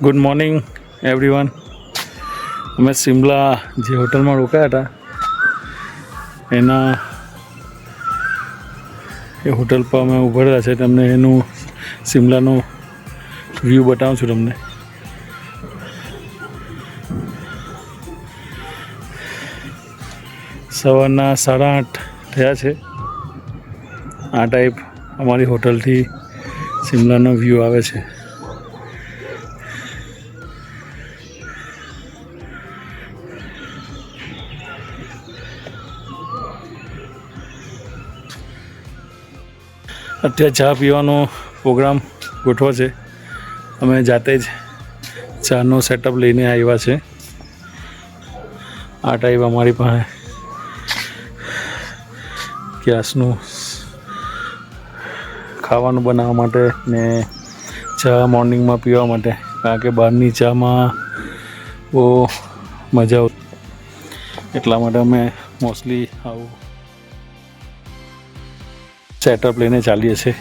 Good morning everyone. અમે શિમલા જે હોટલમાં રોકાયા હતા એના એ હોટલ પર અમે ઊભા રહ્યા છે. તમને એનું શિમલાનો વ્યૂ બતાવું છું તમને. સવારના 8:30 થયા છે. આ ટાઈપ અમારી હોટલથી શિમલાનો વ્યૂ આવે છે. અત્યારે ચા પીવાનો પ્રોગ્રામ ગોઠવો છે. અમે જાતે જ ચાનો સેટઅપ લઈને આવ્યા છે. આ ટાઈપ અમારી પાસે ગેસનું ખાવાનું બનાવવા માટે ને ચા મોર્નિંગમાં પીવા માટે, કારણ કે બહારની ચામાં બહુ મજા આવતી, એટલા માટે અમે મોસ્ટલી આવું સેટઅપ લઈને ચાલીએ છીએ.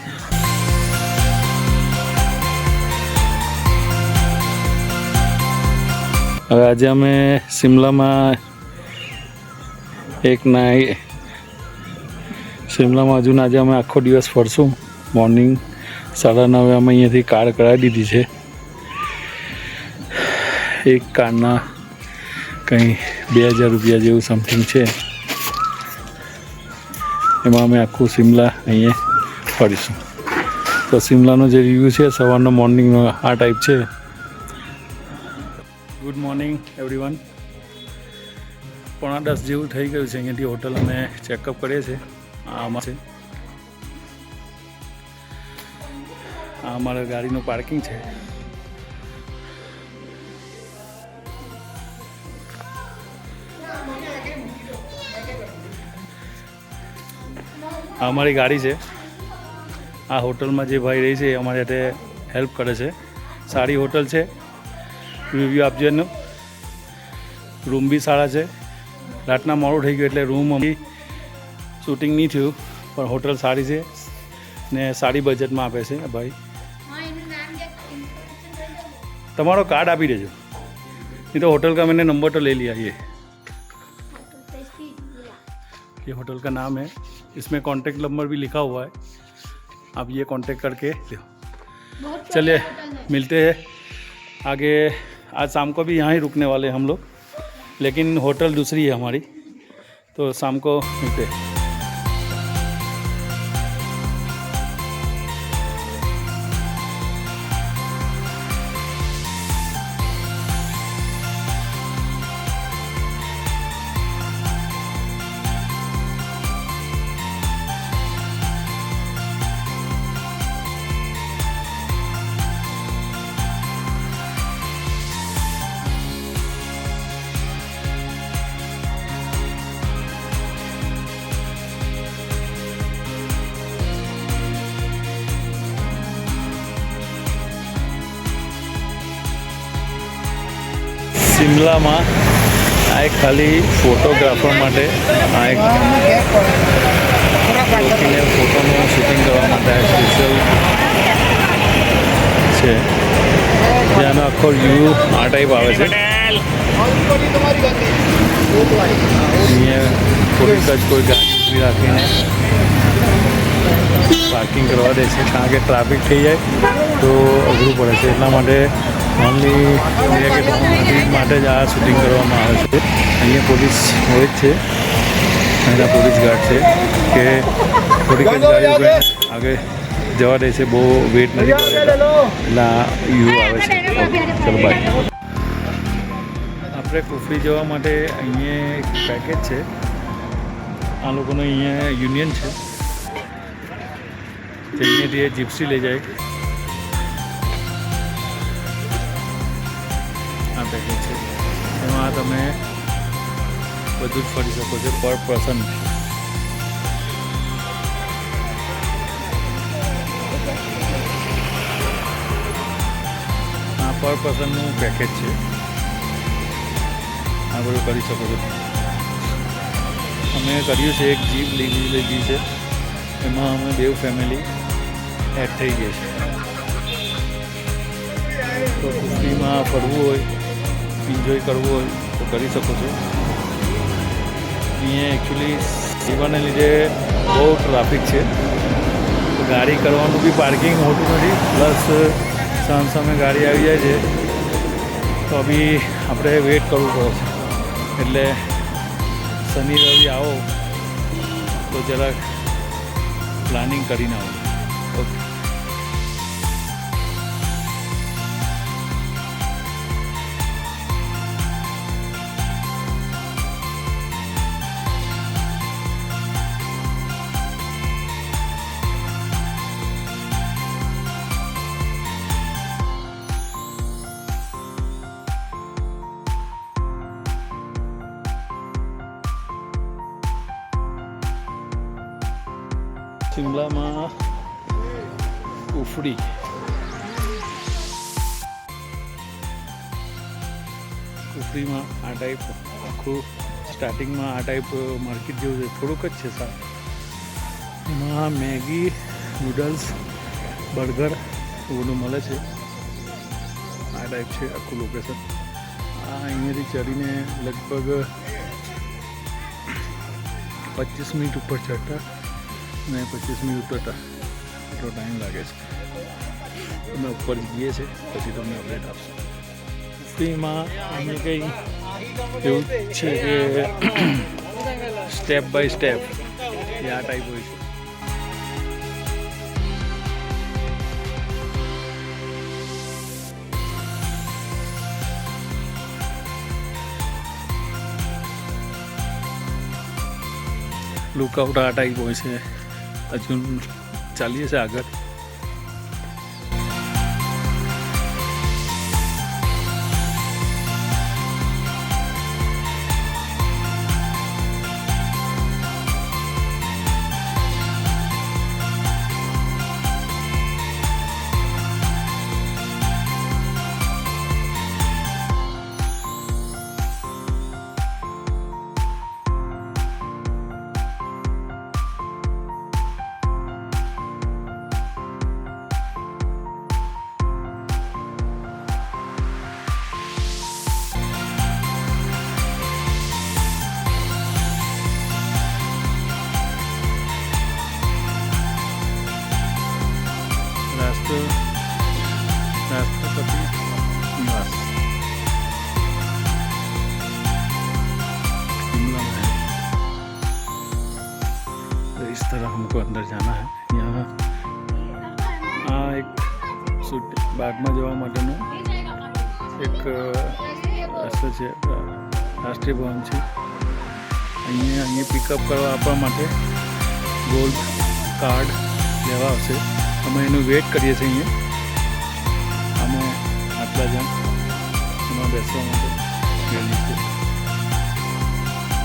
હવે આજે અમે શિમલામાં શિમલામાં હજુ આજે અમે આખો દિવસ ફરશું. મોર્નિંગ 9:30 અમે અહીંયાથી કાર કરાવી દીધી છે. એક કારના કંઈ 2000 રૂપિયા જેવું સમથિંગ છે. એમાં અમે આખું શિમલા અહીંયા ફરીશું. તો શિમલાનો જે રિવ્યૂ છે સવારનો મોર્નિંગનો આ ટાઈપ છે. Good morning everyone. 9:30 જેવું થઈ ગયું છે. અહીંયાથી હોટલ અમે ચેકઅપ કરીએ છીએ. આમાં છે આ અમારા ગાડીનું પાર્કિંગ છે. આ અમારી ગાડી છે. આ હોટલમાં જે ભાઈ રહી છે એ અમારી સાથે હેલ્પ કરે છે. સારી હોટલ છે. રિવ્યૂ આપજો એનો. રૂમ બી સારા છે. રાતના મોડું થઈ ગયું એટલે રૂમ શૂટિંગ નહીં થયું, પણ હોટલ સારી છે ને સારી બજેટમાં આપે છે ભાઈ. તમારો કાર્ડ આપી દેજો, नहीं तो होटल का मैंने नंबर तो ले लिया. ये होटल का नाम है. इसमें कॉन्टेक्ट नंबर भी लिखा हुआ है. आप ये कांटेक्ट करके लो. चलिए मिलते हैं आगे. आज शाम को भी यहाँ ही रुकने वाले हम लोग, लेकिन होटल दूसरी है हमारी, तो शाम को मिलते हैं. શિમલામાં આ એક ખાલી ફોટોગ્રાફર માટે આ એક ફોટોનું શૂટિંગ કરવા માટે આ સ્પેશિયલ છે. ત્યાંનો આખો વ્યૂ આ ટાઈપ આવે છે. અહીંયા થોડીક જ કોઈ ગાડી ઊભી રાખીને પાર્કિંગ કરવા દે છે, કારણ કે ટ્રાફિક થઈ જાય તો અઘરું પડે છે. એટલા માટે ઓનલી 2 કે 3 મિનિટ માટે જ આ શૂટિંગ કરવામાં આવે છે. અહીંયા પોલીસ હોય જ છે, અહીંના પોલીસ ગાર્ડ છે કે થોડીક જ ગાડી ઉભી આગળ જવા દે છે. બહુ વેટ નથી કરતા, એટલે આ વ્યૂ આવે છે. ચલો બાય. આપણે કુફરી જવા માટે અહીંયા એક પેકેજ છે. આ લોકોનો અહીંયા યુનિયન છે, અહીંયાથી એ જીપ્સી લઈ જાય. આ પેકેજ છે, એમાં તમે બધું જ ફરી શકો છો પર પર્સન. આ પર પર્સનનું પેકેજ છે. આ બધું કરી શકો છો. અમે કર્યું છે, એક જીપ લીધી છે, એમાં અમે 2 ફેમિલી એડ થઈ ગઈ છે. તો કુફરીમાં ફરવું હોય, એન્જોય કરવું હોય તો કરી શકો છો. અહીંયા એકચ્યુઅલી સેવાને લીધે બહુ ટ્રાફિક છે, તો ગાડી કરવાનું બી પાર્કિંગ હોતું નથી, પ્લસ સામ સામે ગાડી આવી જાય છે તો બી આપણે વેઇટ કરવું પડે છે. એટલે શનિ રવિ આવો તો જરાક પ્લાનિંગ કરીને આવો. ઓકે. શિમલામાં કુફરી કુફરીમાં આ ટાઈપ આખું સ્ટાર્ટિંગમાં આ ટાઈપ માર્કેટ જેવું છે, થોડુંક જ છે સારું. એમાં મેગી, નૂડલ્સ, બર્ગર બધું મળે છે. આ ટાઈપ છે આખું લોકેશન. આ અહીંયાથી ચડીને લગભગ 25 મિનિટ ઉપર ચડતા ને 25 મિનિટ ઉતરતા એટલો ટાઈમ લાગે છે. અમે ઉપર જઈએ છીએ પછી તમને અપડેટ આપશું. કુફરીમાં અહીંયા કંઈ એવું છે કે સ્ટેપ બાય સ્ટેપ એ આ ટાઈપ હોય છે. લુકઆઉટ આ ટાઈપ હોય છે. હજુ ચાલીએ છીએ આગળ. राष्ट्रपति निवास शिमला में है. तो इस तरह हमको अंदर जाना है. यहाँ एक બાગમાં જવા માટેનું એક રસ્તો છે, રાષ્ટ્રીય ભવન છે. અહીંયા પિકઅપ કરવા આપવા માટે ગોલ્ડ કાર્ડ લેવા આવશે. અમે એનું વેઇટ કરીએ છીએ. અહીંયા અમે આટલા જણ એમાં બેસવા માટે ગયેલી છે.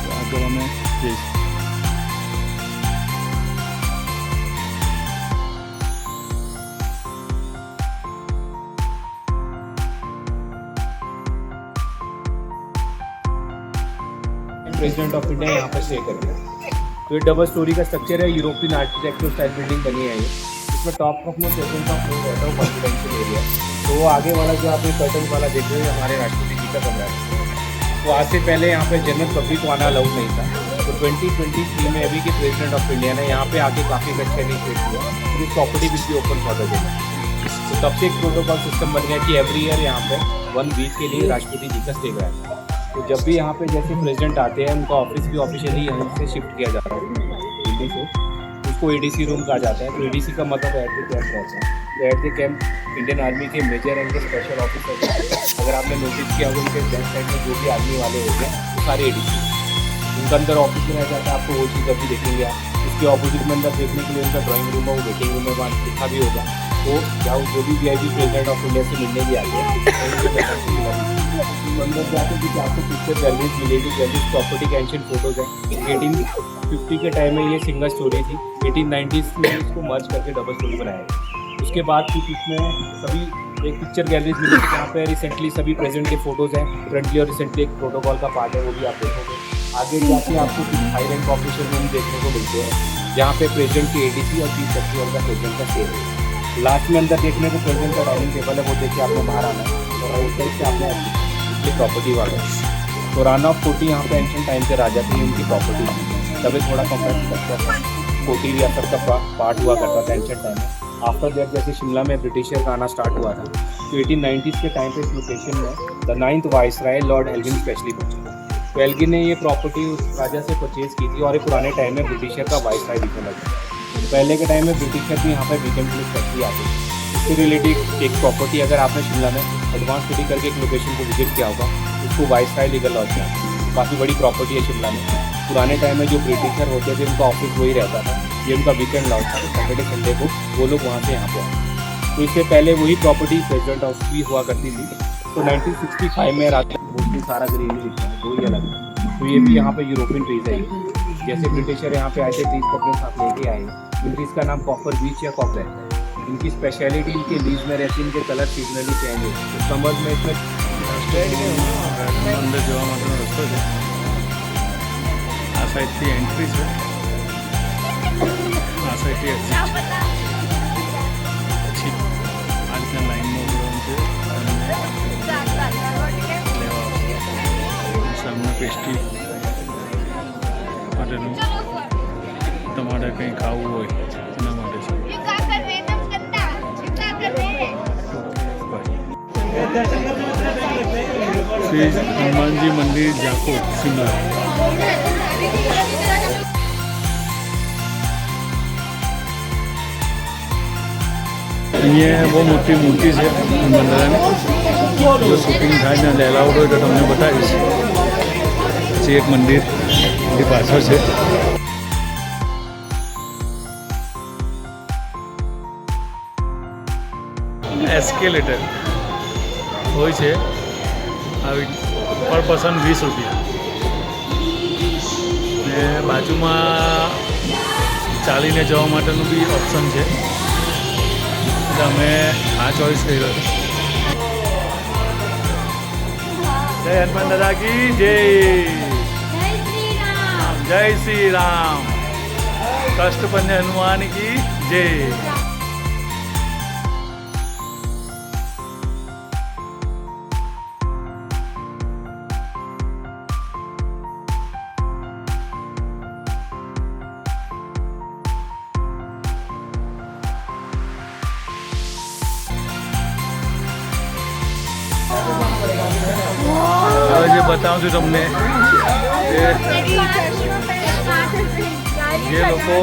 તો આગળ અમે જઈશું. प्रेसिडेंट ऑफ इंडिया यहाँ पर स्टे करेंगे. तो ये डबल स्टोरी का स्ट्रक्चर है, यूरोपियन आर्किटेक्चर स्टाइल बिल्डिंग बनी है ये. इसमें टॉप फ्लोर में सेकंड टॉप फ्लोर रहता है कॉन्फिडेंशियल एरिया. तो वो आगे वाला जो आप कर्टन वाला देख रहे हैं हमारे राष्ट्रपति जी का कमरा है. तो आज से पहले यहाँ पे जनरल पब्लिक को आना अलाउड नहीं था. तो 2023 में अभी के प्रेसिडेंट ऑफ इंडिया ने यहाँ पे आके काफ़ी अच्छा इनिशिएट किया. तो property will be open for the general. तो तब से एक प्रोटोकॉल सिस्टम बन गया कि एवरी ईयर यहाँ पे 1 वीक के लिए राष्ट्रपति जी का स्टे कराया. तो जब भी यहाँ पे जैसे प्रेसिडेंट आते हैं उनका ऑफिस भी ऑफिशियली यहाँ से शिफ्ट किया जाता है दिल्ली से. उसको एडीसी रूम कहा जाता है. तो एडीसी का मतलब एट द कैंप रहता है. तो at the camp Indian army के मेजर एंड स्पेशल ऑफिसर, अगर आपने नोटिस किया होगा उनके बैक साइड में जो भी आर्मी वाले होते हैं वो सारे एडीसी उनका अंदर ऑफिस में रह जाता है. आपको वो चीज़ अभी देखेंगे आप. उसके ऑपोजिट में अंदर देखने के लिए उनका ड्राइंग रूम है, वो वेटिंग रूम है, वहाँ लिखा भी होगा. तो जहाँ जो भी VIP प्रेसिडेंट ऑफ इंडिया से मिलने भी आते हैं अंदर जाके भी आपको पिक्चर गैलरीज मिलेगी. गैलरीज प्रॉपर्टी के एंशिएंट फोटोज हैं. 1850 के टाइम में ये सिंगल स्टोरी थी. 1890s में इसको मर्ज करके डबल स्टोरी बनाया. उसके बाद कुछ इसमें सभी एक पिक्चर गैलरीज मिलेगी जहाँ पे रिसेंटली सभी प्रेसिडेंट के फोटोज़ हैं. करंटली और रिसेंटली एक प्रोटोकॉल का पार्ट है, वो भी आप देखोगे. आगे जाके आपको कुछ हाई रैंक ऑफिसर रूम देखने को मिलते हैं जहाँ पे प्रेसिडेंट के ADC और चीफ सेक्रेटरी का प्रेसिडेंट का स्टे है. लास्ट में अंदर देखने को प्रेजेंट का डाइनिंग टेबल है, वो देखिए आपने बाहर आना है। और राइट साइड से आपने ये प्रॉपर्टी वाला तो राना ऑफ कोटी यहाँ पे एंशियंट टाइम के राजा थे, उनकी प्रॉपर्टी थी, तभी थोड़ा कंपेयर करता था। कोटी रियासत का पार्ट हुआ करता था एंशियंट टाइम में। आफ्टर दैट जैसे शिमला में ब्रिटिशर का आना स्टार्ट हुआ था, तो 1890s के टाइम पे इस लोकेशन में the 9th viceroy lord Elgin specially पहुंचे। तो एल्गिन ने ये प्रॉपर्टी उस राजा से परचेज की थी, और ये पुराने टाइम में ब्रिटिशर का वाइसराय दिखने लगा। पहले के टाइम में ब्रिटिशर भी यहाँ पे वीकेंड पुलिस स्पेशली आती थी। इससे रिलेटेड एक प्रॉपर्टी अगर आपने शिमला में एडवांस सिटी करके एक लोकेशन को विजिट किया होगा, उसको वाइसराय लीगल लॉज है। काफ़ी बड़ी प्रॉपर्टी है शिमला में। पुराने टाइम में जो ब्रिटिशर होते थे उनका ऑफिस वही रहता था, ये उनका वीकेंड लॉज था। सैटरडे संडे को वो लोग वहाँ से यहाँ पे आए। तो इससे पहले वही प्रॉपर्टी प्रेसिडेंट हाउस भी हुआ करती थी। तो 1965 में रात मोस्टली सारा ग्रीनरी दिखता है, दो ही अलग है। तो ये भी यहाँ पे यूरोपियन ट्रीज है। जैसे ब्रिटिशर यहाँ पे आए थे, ट्रीज को अपने साथ लेके आए। इन ट्रीज का नाम कॉपर बीच या कॉपर है। इनकी स्पेशलिटी इनके लीज में रहती है, इनके कलर सीजनली चेंज होते हैं। तो समर्स में इसमें અંદર જવા માટેનો રસ્તો છે, આ સાઈડથી એન્ટ્રી છે, આ સાઈડથી એક્ઝિટ છે. પછી આ રીતના લાઈનમાં ઉભવાનું છે અને લેવા આવશે. સામે પેસ્ટ્રી માટેનું તમારે કંઈ ખાવું હોય એના માટે છે. શ્રી હનુમાનજી મંદિર જાખોદ શિમલા. અહીંયા બહુ મોટી મૂર્તિ છે હનુમાન દાદાની. જો શૂટિંગ થાય ને લેલાઉડ હોય તો તમને બતાવીશ. પછી એક મંદિર એની પાછળ છે. એસ્કેલેટર હોય છે આવી પર પર્સન 20 રૂપિયા. ને બાજુમાં ચાલીને જવા માટેનું બી ઓપ્શન છે. અમે આ ચોઈસ કર્યો છે. જય હનુમાન દાદા કી જય. જય શ્રી રામ. કષ્ટપંજ હનુમાન કી જય. હવે જે બતાવું છું તમને જે લોકો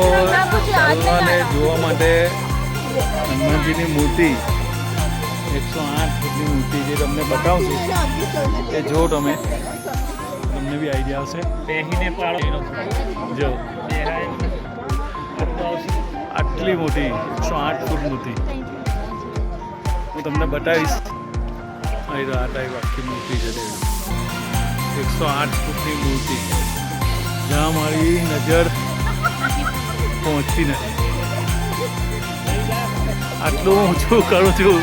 ચાલવાને જોવા માટે હનુમાનજીની મૂર્તિ 108 ફૂટની મૂર્તિ જે તમને બતાવું છું એ જો તમે તમને બી આઈડિયા આવશે. બેહીને પાડો જો આટલી મોટી 108 ફૂટ મૂર્તિ હું તમને બતાવીશ. અહીં આ ટાઈપ આખી મૂર્તિ છે. 108 ફૂટની મૂર્તિ જ્યાં મારી નજર પહોંચતી નથી. આટલું ઊંચું કરું છું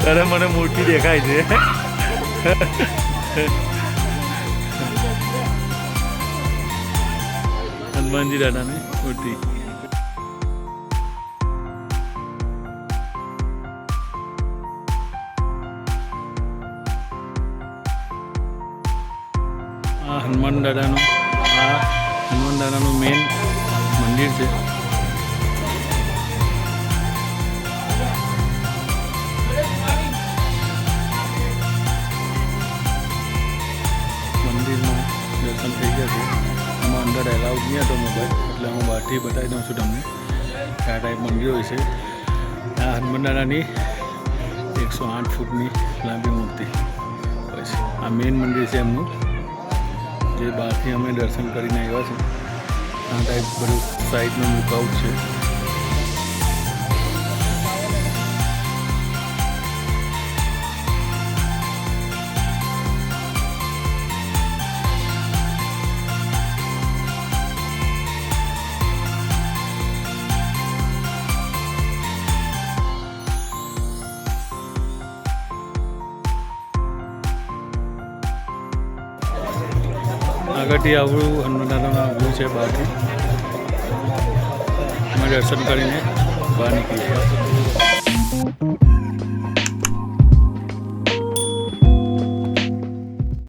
ત્યારે મને મૂર્તિ દેખાય છે. હનુમાનજી દાદાની મૂર્તિ. આ હનુમાન દાદાનું મેન મંદિર છે. મંદિરમાં દર્શન થઈ ગયા છે. એમાં અંદર એલાઉડ નહીં હતો મોબાઈલ, એટલે હું બહારથી બતાવી દઉં છું તમને કે આ ટાઈપ મંદિર હોય છે. આ હનુમાન દાદાની 108 ફૂટની લાંબી મૂર્તિ હોય છે. આ મેન મંદિર છે એમનું, જે બહારથી અમે દર્શન કરીને આવ્યા છે. આ ટાઈપ બધું સાઈડનું લુકઆઉટ છે. આગળથી આવડું હનુમાન દાદાનું વ્યૂ છે. બહારથી અમે દર્શન કરીને બહાર નીકળી ગયા.